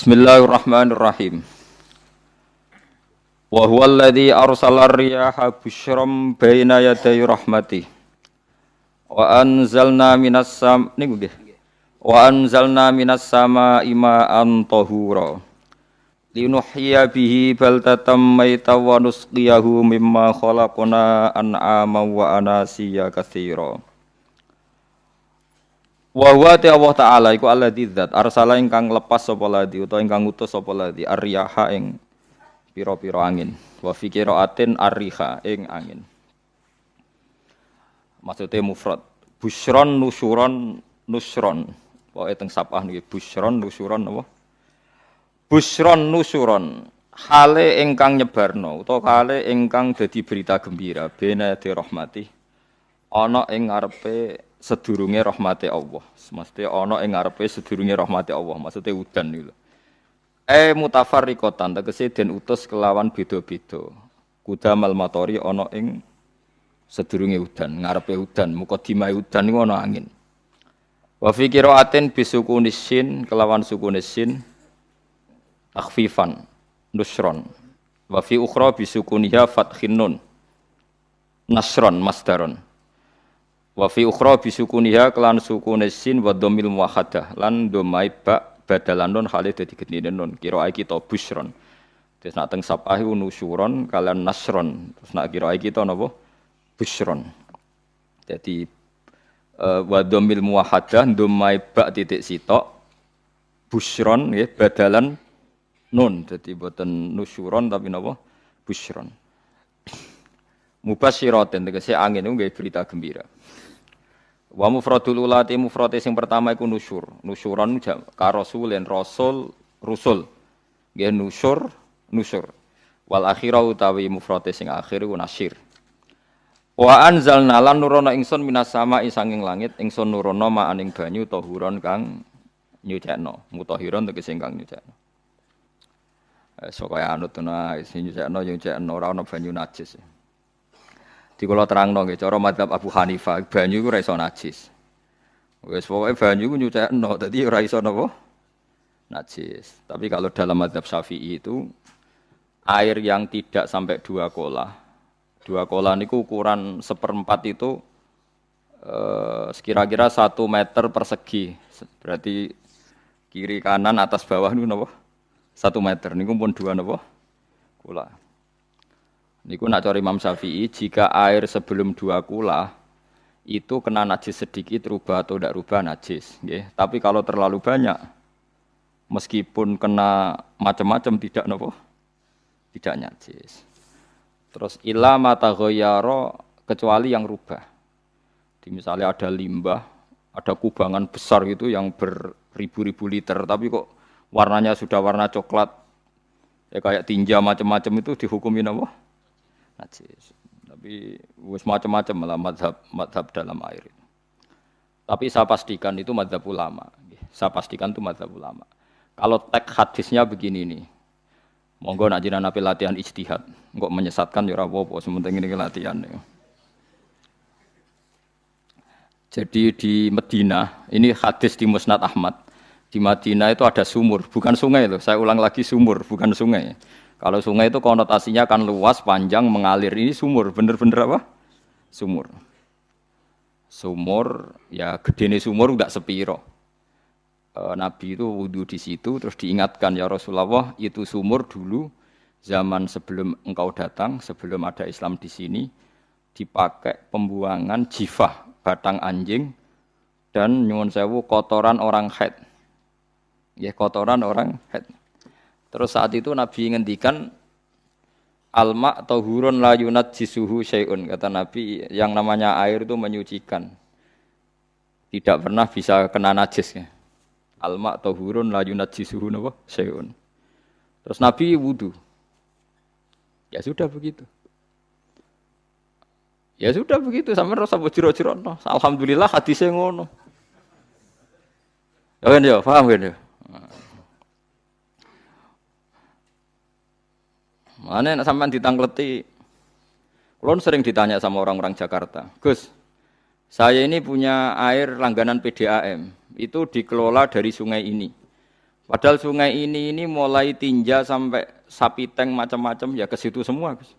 Bismillahirrahmanirrahim. Wa huwa alladzi arsala ar-riyaha busyram baina yaday rahmatih. Wa anzalna minas samaa'i ma'an tahura. Linuhyiya bihi baldatan maytan wa nusqiyahu mimma khalaqna an'aman wa anasiya katsira. Wa huwa Allah Ta'ala iku alladzi dzat arsala ingkang lepas sapa ladzi utawa ingkang ngutus sapa ladzi ar-riyaha ing pira-pira angin wa fi qiraatin ar-riha ing angin. Maksude mufrad busyron nusyuron nusron pokoke teng sapah niki busyron nusyuron apa busyron nusyuron hale ingkang nyebarno utawa hale ingkang dadi berita gembira bena di rahmati ana ing ngarepe sedurunge rahmate Allah. Mesti ana ing ngarepe sedurunge rahmate Allah. Maksude udan niku. Mutafarriqatan tegese den utus kelawan beda-beda. Kudamal matori ana ing sedurunge udan, ngarepe udan, mukadimah udan niku ana angin. Wa fi qiraatin bisukunis sin kelawan sukunis sin takhfifan nusron. Wa fi ukhra bisukuniha fathin nun nasron masdaron. Wa fi ukhra bisukuniha kelan sukune sin wa dhammil muwahhadah lan dhamai ba badalan nun hale dadi gedine nun kira kita busyron. Terus nak teng sapah iku nusyuron kalian nasron. Terus nak kira kita napa busyron. Jadi wa dhammil muwahhadah dhamai ba titik sitok busyron nggih badalan nun. Dadi boten nusyuron tapi napa busyron. Mubasyiratin tegese angin niku nggih berita gembira. Wa mufradul ulati mufrate sing pertama iku nusyur. Nusyuron ka rasulin rasul rusul. Nggih nusyur. Wal akhirah utawi mufrate sing akhir iku nasyir. Wa anzalna lan nurono ingsun minas sama'i sanging langit ingsun nurono ma'aning banyu tahuron kang nyucekno. Mutahhiron tegese kang nyucekno. Kaya anut ana sing nyucekno ora ana banyu najis. Di kula terangno nggih cara mazhab Abu Hanifah banyu iku ora iso najis. Wis pokoke banyu iku nyucekno dadi ora iso napa najis. Tapi kalau dalam mazhab Syafi'i itu air yang tidak sampai 2 kolah. 2 kolah niku ukuran 1/4 itu sekira-kira 1 meter persegi. Berarti kiri kanan atas bawah niku napa 1 meter niku pun 2 napa kolah. Niku nak cara Imam Syafi'i, jika air sebelum 2 kula itu kena najis sedikit rubah atau tidak rubah najis, nggih. Tapi kalau terlalu banyak, meskipun kena macam-macam tidak nopo, tidak najis. Terus illa mata ghayyara kecuali yang rubah. Di misalnya ada limbah, ada kubangan besar gitu yang beribu-ribu liter, tapi kok warnanya sudah warna coklat, ya kayak tinja macam-macam itu dihukumi nopo najis. Tapi wis macam-macam malah madhab dalam air itu. Tapi saya pastikan itu madhab ulama. Saya pastikan itu madhab ulama. Kalau teks hadisnya begini nih, monggo nak jenengan latihan ijtihad, kok menyesatkan ya ora apa-apa, sementing ini latihan. Ya. Jadi di Madinah, ini hadis di Musnad Ahmad. Di Madinah itu ada sumur, bukan sungai loh. Saya ulang lagi sumur, bukan sungai. Kalau sungai itu konotasinya kan luas, panjang, mengalir. Ini sumur, bener-bener apa? Sumur. Sumur, ya gedene sumur enggak sepiro. Nabi itu wudu di situ, terus diingatkan, ya Rasulullah, itu sumur dulu, zaman sebelum engkau datang, sebelum ada Islam di sini, dipakai pembuangan jifah, batang anjing, dan nyuwun sewu kotoran orang haid. Ya, kotoran orang haid. Terus saat itu Nabi ngendikan alma tahurun la yunajjisuhu syai'un. Kata Nabi yang namanya air itu menyucikan. Tidak pernah bisa kena najis. Ya. Alma tahurun la yunajjisuhu syai'un. Terus Nabi wudu. Ya sudah begitu. Ya sudah begitu sampai rasa bojiro-jiro. Alhamdulillah hadisnya ngono. Ya kan ya, paham kan ya? Mana nak sampean ditangkleti? Kulon sering ditanya sama orang-orang Jakarta, Gus, saya ini punya air langganan PDAM, itu dikelola dari sungai ini. Padahal sungai ini mulai tinja sampai sapi tank macam-macam ya ke situ semua, Gus.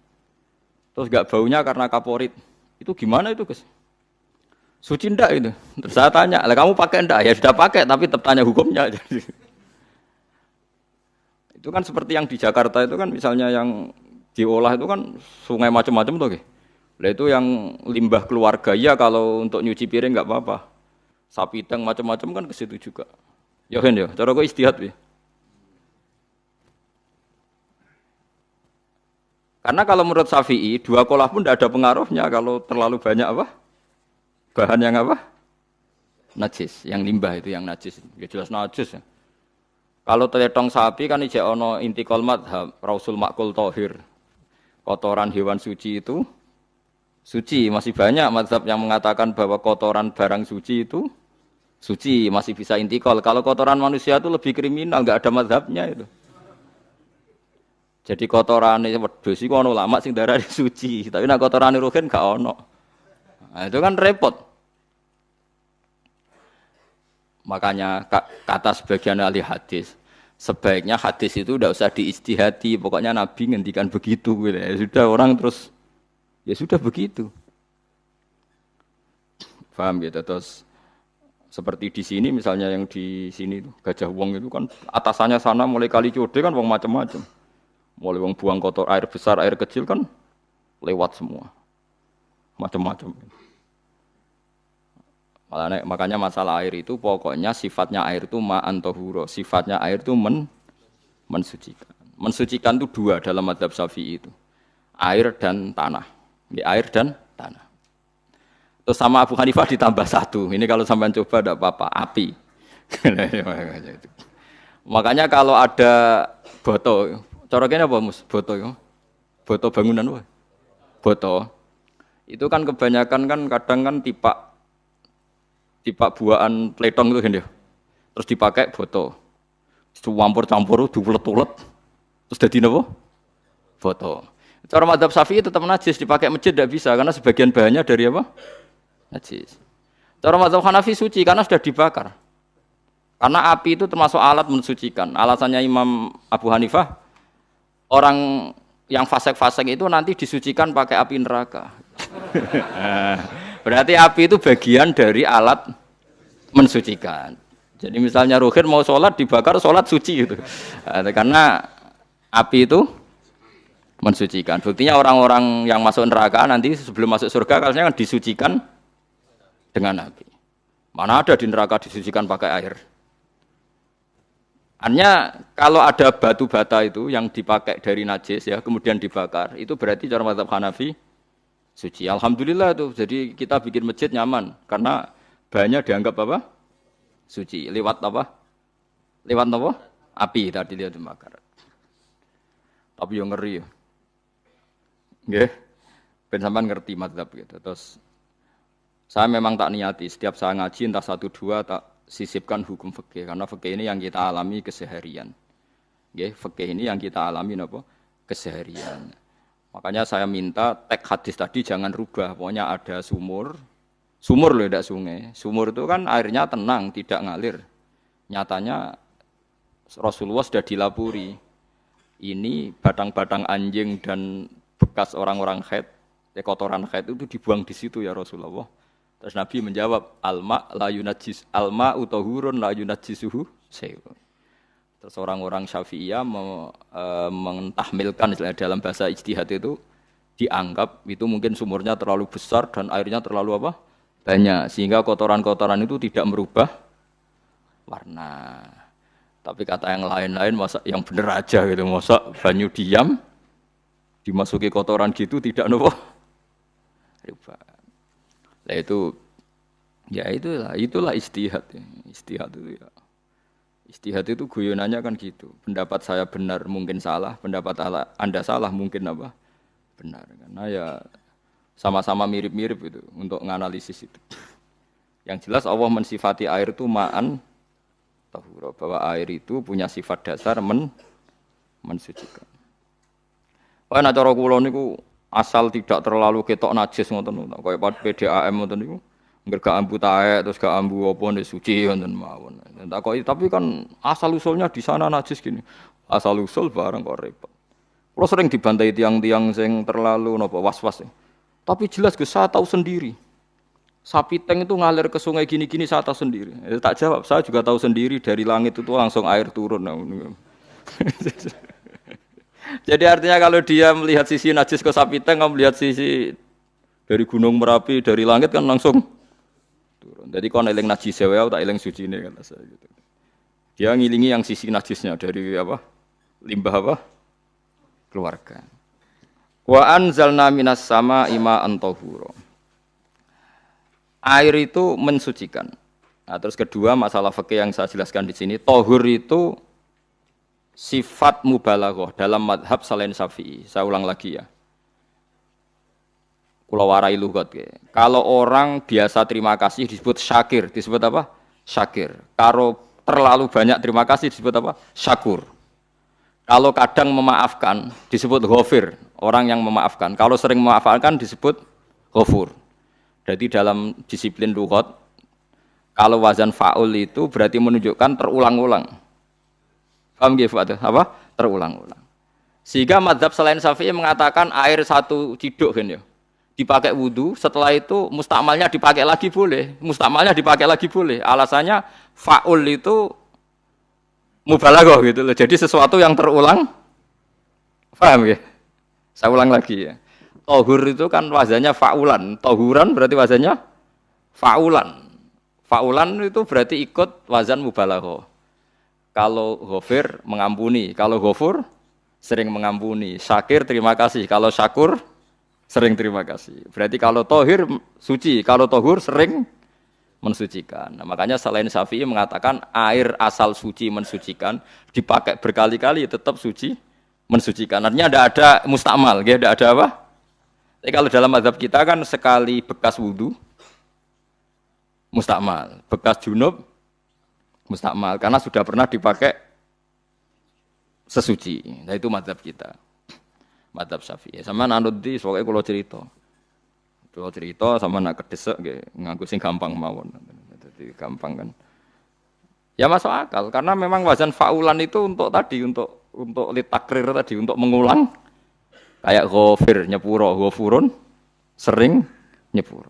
Terus gak baunya karena kaporit. Itu gimana itu, Gus? Suci ndak itu? Terus saya tanya, lah kamu pakai ndak? Ya sudah pakai, tapi tetap tanya hukumnya. Itu kan seperti yang di Jakarta itu kan misalnya yang diolah itu kan sungai macam-macam tuh, Gus. Lah itu yang limbah keluarga ya kalau untuk nyuci piring nggak apa-apa. Sapi tank macam-macam kan ke situ juga. Ya kan ya, cara gue istihad ya. Karena kalau menurut Syafi'i, dua kolah pun tidak ada pengaruhnya kalau terlalu banyak apa? Bahan yang apa? Najis, yang limbah itu yang najis. Ya jelas najis ya. Kalau teletong sapi kan ijek ono intikal madhab, rausul makul tohir. Kotoran hewan suci itu suci, masih banyak mazhab yang mengatakan bahwa kotoran barang suci itu suci, masih bisa intikal. Kalau kotoran manusia itu lebih kriminal, enggak ada mazhabnya itu. Jadi kotorane wedhus iku ana ulama sing darani suci, tapi nek kotorane ruhin gak ono. Nah, itu kan repot. Makanya kata sebagian ahli hadis, sebaiknya hadis itu tidak usah diijtihadi, pokoknya Nabi ngendikan begitu gitu. Ya sudah orang terus ya sudah begitu. Paham gitu terus seperti di sini misalnya yang di sini Gajah Wong itu kan atasannya sana mulai kali Code kan wong macam-macam. Mulai wong buang kotor air besar, air kecil kan lewat semua. Macam-macam. Makanya masalah air itu pokoknya sifatnya air itu ma'an tahura. Sifatnya air itu mensucikan. Mensucikan itu dua dalam mazhab Syafi'i itu. Air dan tanah. Air dan tanah. Terus sama Abu Hanifah ditambah satu. Ini kalau sampai coba tidak apa-apa. Api. Makanya kalau ada boto. Coroknya apa mus? Boto ya. Boto bangunan apa? Boto. Itu kan kebanyakan kan kadang kan tipak buahan pletong itu kan ya. Terus dipakai boto. Campur-campur diulet-ulet. Terus jadi apa? Boto. Cara mazhab Syafi'i tetap najis dipakai masjid tidak bisa karena sebagian bahannya dari apa? Najis. Cara mazhab Hanafi suci karena sudah dibakar. Karena api itu termasuk alat mensucikan. Alasannya Imam Abu Hanifah orang yang fasik-fasik itu nanti disucikan pakai api neraka. Berarti api itu bagian dari alat mensucikan. Jadi misalnya Ruhin mau sholat dibakar sholat suci gitu. Karena api itu mensucikan. Buktinya orang-orang yang masuk neraka nanti sebelum masuk surga kalanya kan disucikan dengan api. Mana ada di neraka disucikan pakai air. Artinya kalau ada batu bata itu yang dipakai dari najis ya kemudian dibakar itu berarti cara mazhab Hanafi suci. Alhamdulillah tuh. Jadi kita bikin masjid nyaman karena bahannya dianggap apa? Suci. Lewat apa? Lewat apa? Api tadi dia dibakar. Tapi yang ngeri ya. Nggih. Ben sampean ngerti mazhab gitu. Terus saya memang tak niati setiap saya ngaji entah 1 2 tak sisipkan hukum fikih karena fikih ini yang kita alami keseharian. Nggih, fikih ini yang kita alami napa? Keseharian. Makanya saya minta teks hadis tadi jangan rubah. Pokoknya ada sumur. Sumur loh tidak sungai. Sumur itu kan airnya tenang, tidak ngalir. Nyatanya Rasulullah sudah dilapuri. Ini batang-batang anjing dan bekas orang-orang haid, kotoran haid itu dibuang di situ ya Rasulullah. Terus Nabi menjawab, alma la yunajjis alma utahurun la yunajjisuhu syai'un. Terus orang-orang Syafi'iyah mentahmilkan dalam bahasa ijtihad itu dianggap itu mungkin sumurnya terlalu besar dan airnya terlalu apa? Banyak sehingga kotoran-kotoran itu tidak merubah warna. Tapi kata yang lain-lain masa yang bener aja gitu, masa banyu diam dimasuki kotoran gitu tidak nopo rubah. Nah itu ya itulah istihad ya. Istihad itu ya. Istihad itu guyonannya kan gitu. Pendapat saya benar mungkin salah, pendapat Anda salah mungkin apa? Benar. Karena ya sama-sama mirip-mirip itu untuk menganalisis itu. Yang jelas Allah mensifati air itu ma'an tahura, bahwa air itu punya sifat dasar mensucikan. Wah nek cara kula niku asal tidak terlalu ketok najis ngoten kaya PDAM ngoten niku Enggak gak ambu taek terus gak ambu apa nek suci wonten mawon. Takoki tapi kan asal usulnya di sana najis gini. Asal usul barang kok repot. Kalau sering dibantai tiang-tiang sing terlalu napa was-was. Tapi jelas Gus saya tahu sendiri. Sapi teng itu ngalir ke sungai gini-gini saya tahu sendiri. Tak jawab, saya juga tahu sendiri dari langit itu langsung air turun. Jadi artinya kalau dia melihat sisi najis ke sapi teng, kamu melihat sisi dari gunung Merapi, dari langit kan langsung turun. Jadi kalau eling najis saya, tak eling suci ini kata saya. Gitu. Dia ngilingi yang sisi najisnya dari apa? Limbah apa? Keluarga. Wa anzalna minas sama ima antahura. Air itu mensucikan. Nah, terus kedua masalah fikih yang saya jelaskan di sini, tahur itu sifat mubalaghah dalam madhab selain Syafi'i. Saya ulang lagi ya. Kula warai lugat ke. Kalau orang biasa terima kasih disebut syakir, disebut apa? Syakir. Kalau terlalu banyak terima kasih disebut apa? Syakur. Kalau kadang memaafkan disebut ghafir, orang yang memaafkan. Kalau sering memaafkan disebut ghafur. Jadi dalam disiplin lughat kalau wazan fa'ul itu berarti menunjukkan terulang-ulang. Paham nggih Pak? Apa? Terulang-ulang. Sehingga mazhab selain Syafi'i mengatakan air satu ciduk kan ya. Dipakai wudu, setelah itu mustakmalnya dipakai lagi boleh. Mustakmalnya dipakai lagi boleh. Alasannya fa'ul itu mubalaghah gitu loh. Jadi sesuatu yang terulang. Paham ya? Saya ulang lagi ya. Tahur itu kan wazannya fa'ulan. Tahuran berarti wazannya fa'ulan. Fa'ulan itu berarti ikut wazan mubalaghah. Kalau ghafir mengampuni, kalau ghafur sering mengampuni. Syakir terima kasih, kalau syakur sering terima kasih. Berarti kalau tahir suci, kalau tahur sering mensucikan. Nah, makanya selain Syafi'i mengatakan air asal suci mensucikan, dipakai berkali-kali tetap suci mensucikan. Artinya tidak ada mustakmal, tidak ada apa? Tapi kalau dalam mazhab kita kan sekali bekas wudu mustakmal, bekas junub mustakmal karena sudah pernah dipakai sesuci. Nah itu mazhab kita, mazhab Syafi'i. Sama nanut di, soalnya kalau cerita sama nak kedesek, nganggu sing gampang mawon, jadi gampang kan. Ya masuk akal karena memang wazan faulan itu untuk tadi, untuk litakrir tadi, untuk mengulang. Kayak ghafir nyepuro, ghafurun sering nyepuro.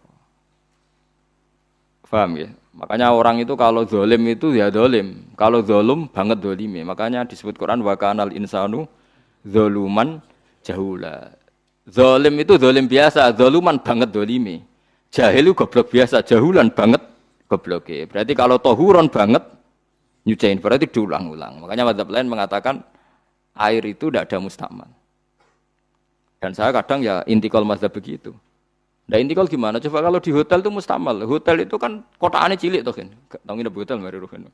Paham ya? Makanya orang itu kalau zalim itu ya zalim. Kalau zalum banget zalime. Makanya disebut Quran wa kanal insanu zaluman jahula. Zalim itu zalim biasa, zaluman banget zalime. Jahil itu goblok biasa, jahulan banget gobloke. Berarti kalau tahuron banget nyuciin berarti diulang-ulang. Makanya mazhab lain mengatakan air itu tidak ada mustakmal. Dan saya kadang ya intikal mazhab begitu. Nah intikal gimana? Coba kalau di hotel itu mustakmal. Hotel itu kan kotaannya cilik tuh kan. Tahu nggak hotel mari ruhen.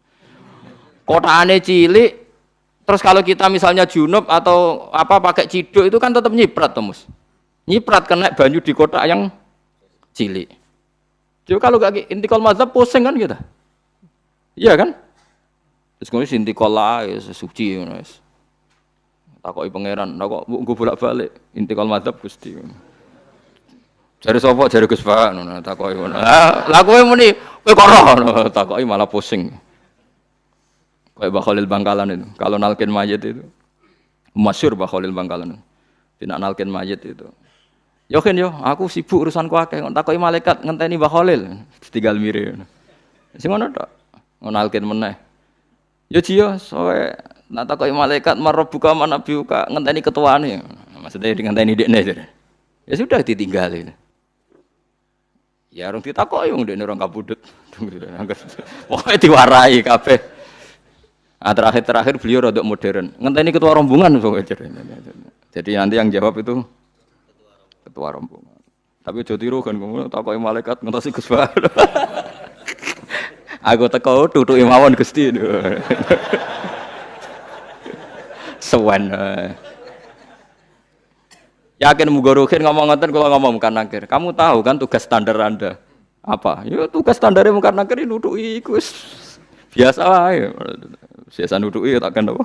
Kotaannya cilik. Terus kalau kita misalnya junub atau apa pakai ciduk itu kan tetap nyiprat tuh mus. Nyiprat kena banyu di kotak yang cilik. Jadi kalau gak intikal mazhab pusing kan kita. Iya kan? Terus kemudian intikal lah suci guys. Takoki pangeran, kok mbok bolak-balik intikal mazhab Gusti. Jare sapa jare Gus Pak ngono takoki ngono. Lah kowe muni kowe kok roh takoki malah pusing. Kayak Mbah Khalil Bangkalan itu. Kalau nalkin mayit itu masyhur Mbah Khalil Bangkalan. Tidak nalkin mayit itu. Yo kan yo, aku sibuk urusanku akeh. Takoki malaikat ngenteni Mbah Khalil ditinggal mire. Sing ngono tok. Nalkin meneh. Yo jiyo soe nak takoki malaikat marabbuka manabiuka ngenteni ketuane. Maksudnya ngenteni dekne. Ya sudah ditinggalin. Ya orang ditakoki wong dekne orang kabudut. Pokoke diwarai kabeh. Terakhir beliau rada modern. Ngenteni ketua rombongan pokoke. Jadi nanti yang jawab itu ketua rombongan. Tapi aja tiru kan ngono takoki malaikat ngentosi Gus Pak. Aku teko tutuki mawon Gusti. Sewan. Yakin mugorokin ngomong ngoten kalau ngomong Munkar Nakir. Kamu tahu kan tugas standar Anda apa? Ya tugas standarnya Munkar Nakir nutuki iku biasa wae. Biasa nutuki tak kan apa?